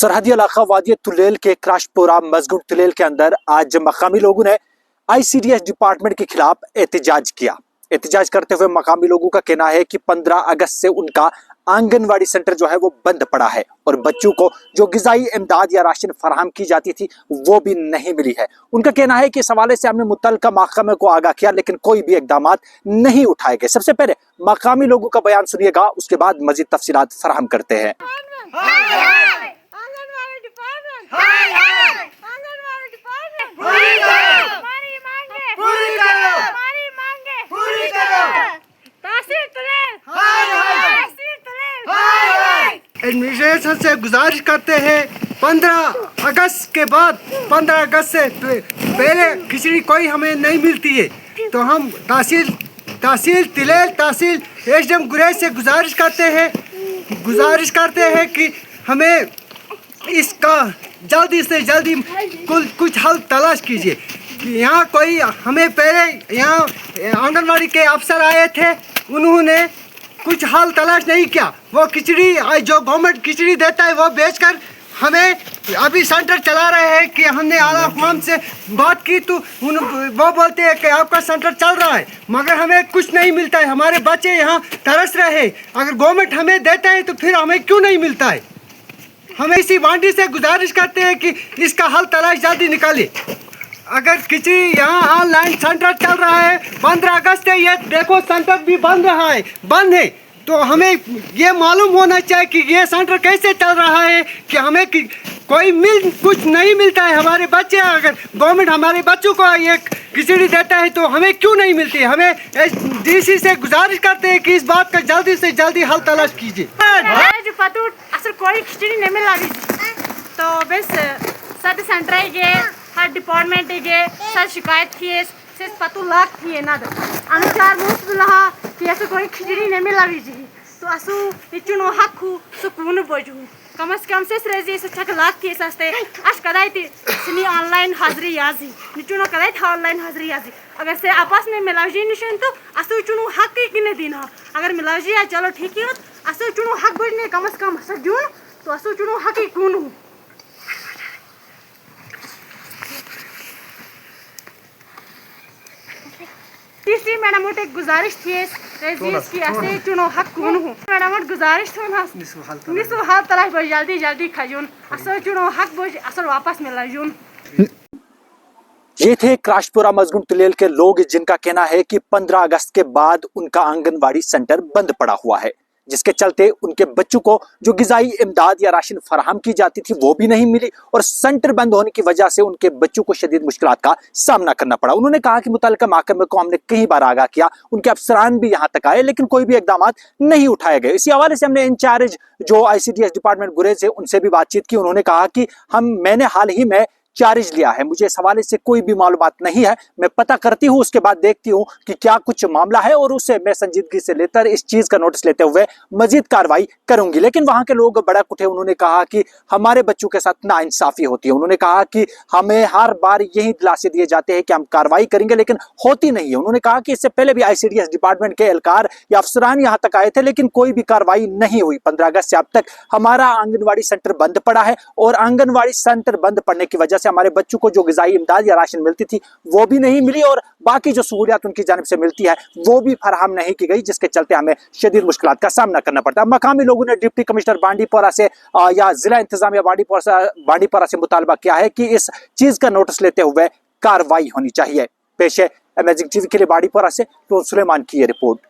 सरहदी इलाका वादी तुलेल के क्राशपुरा मजगुंड तुलेल के अंदर आज मकामी लोगों ने ICDS डिपार्टमेंट के खिलाफ एहतजाज किया। एहतजाज करते हुए मकामी लोगों का कहना है कि 15 अगस्त से उनका आंगनवाड़ी सेंटर जो है वो बंद पड़ा है और बच्चों को जो गिजाई इमदाद या राशन फराहम की जाती थी वो भी नहीं मिली है। उनका कहना है कि इस हवाले से हमने मुतल्लिका महकमे को आगाह किया लेकिन कोई भी इकदाम नहीं उठाए गए। सबसे पहले मकामी लोगों का बयान सुनिएगा, उसके बाद मजीद तफसीलात फराहम करते हैं। एडमिनिस्ट्रेशन से गुजारिश करते हैं 15 अगस्त के बाद 15 अगस्त से पहले खिचड़ी कोई हमें नहीं मिलती है, तो हम तहसील तिलेल तहसील SDM गुरेज से गुजारिश करते हैं कि हमें इसका जल्दी से जल्दी कुछ हल तलाश कीजिए। यहाँ कोई हमें पहले यहाँ आंगनवाड़ी के अफसर आए थे, उन्होंने कुछ हल तलाश नहीं किया। वो खिचड़ी जो गवर्नमेंट खिचड़ी देता है वो बेचकर हमें अभी सेंटर चला रहे हैं कि हमने आला हुकाम से बात की तो वो बोलते हैं कि आपका सेंटर चल रहा है मगर हमें कुछ नहीं मिलता है। हमारे बच्चे यहाँ तरस रहे हैं, अगर गवर्नमेंट हमें देता है तो फिर हमें क्यों नहीं मिलता है। हमें इसी वांडी से गुजारिश करते हैं कि इसका हल तलाश जल्दी निकाले। अगर किसी यहाँ ऑनलाइन सेंटर चल रहा है 15 अगस्त से, ये देखो सेंटर भी बंद है, तो हमें ये मालूम होना चाहिए कि ये सेंटर कैसे चल रहा है कि हमें कुछ नहीं मिलता है। हमारे बच्चे, अगर गवर्नमेंट हमारे बच्चों को ये खिचड़ी देता है तो हमें क्यों नहीं मिलती है। हमें DC से गुजारिश करते हैं कि इस बात का जल्दी से जल्दी हल तलाश कीजिए। कोई खिचड़ी नहीं मिल रही तो बस सद सेंटर है हर डिपार्टमेंट है सर शिकायत थी सिर्फ पतु लाख थी ना अनुसार मुफ्त लहा कि ऐसे कोई खिचड़ी नहीं मिल रही तो असु इचुनो हक हु सुकून बोझू कम से कम से रेजी से छक लाख थी सस्ते अश कदाई थी सनी ऑनलाइन हाजिरी याजी निचुनो कदाई था ऑनलाइन हाजिरी याजी अगर से आपस में मिलावजी निशन तो असु चुनो हक की नहीं देना। अगर मिलावजी है चलो ठीक है असु चुनो हक बढ़ने कम से कम सजून तो असु चुनो हक ही कौन तीसरी मैडम मोटे गुजारिश थी रेजीज की ऐसे चुनो हक कौन हूँ मैडम मोट गुजारिश थी ना निसो हाल तलाश बोल जल्दी खजून असो चुनो हक बोल असल वापस मिला जून। ये थे क्राशपुरा मजगुंड तुलेल के लोग जिनका कहना है कि 15 अगस्त के बाद उनका आंगनवाड़ी सेंटर बंद पड़ा हुआ है, जिसके चलते उनके बच्चों को जो गिजाई इमदाद या राशन फराहम की जाती थी वो भी नहीं मिली और सेंटर बंद होने की वजह से उनके बच्चों को शदीद मुश्किलात का सामना करना पड़ा। उन्होंने कहा कि मुतल्लिका महकमे को हमने कई बार आगाह किया, उनके अफसरान भी यहाँ तक आए लेकिन कोई भी इकदाम नहीं उठाए गए। इसी हवाले से हमने इंचार्ज जो ICDS डिपार्टमेंट गुरेज है उनसे भी बातचीत की। उन्होंने कहा कि मैंने हाल ही में चार्ज लिया है, मुझे इस हवाले से कोई भी मालूमात नहीं है, मैं पता करती हूँ उसके बाद देखती हूँ कि क्या कुछ मामला है और उससे मैं संजीदगी से लेकर इस चीज का नोटिस लेते हुए मजीद कार्रवाई करूंगी। लेकिन वहां के लोग बड़ा उठे, उन्होंने कहा कि हमारे बच्चों के साथ नाइंसाफी होती है। उन्होंने कहा कि हमें हर बार यही दिलासे दिए जाते हैं कि हम कार्रवाई करेंगे लेकिन होती नहीं है। उन्होंने कहा कि इससे पहले भी ICDS डिपार्टमेंट के एहलकार या अफसरान यहाँ तक आए थे लेकिन कोई भी कार्रवाई नहीं हुई। 15 अगस्त से अब तक हमारा आंगनवाड़ी सेंटर बंद पड़ा है और आंगनवाड़ी सेंटर बंद पड़ने की वजह से हमारे बच्चों को जो गिजाई इमदाद या राशन मिलती थी वो भी नहीं मिली और बाकी जो सहूलियात उनकी जानिब से मिलती है वो भी फराहम नहीं की गई, जिसके चलते हमें शदीद मुश्किलात का सामना करना पड़ता है। मकामी लोगों ने डिप्टी कमिश्नर बांडीपोरा से या जिला इंतजामिया बांडीपोरा से मुतालबा किया है कि इस चीज का नोटिस लेते हुए कार्रवाई होनी चाहिए। पेश है अमेजिंग TV के लिए बांडीपोरा से तो सुलेमान की ये रिपोर्ट।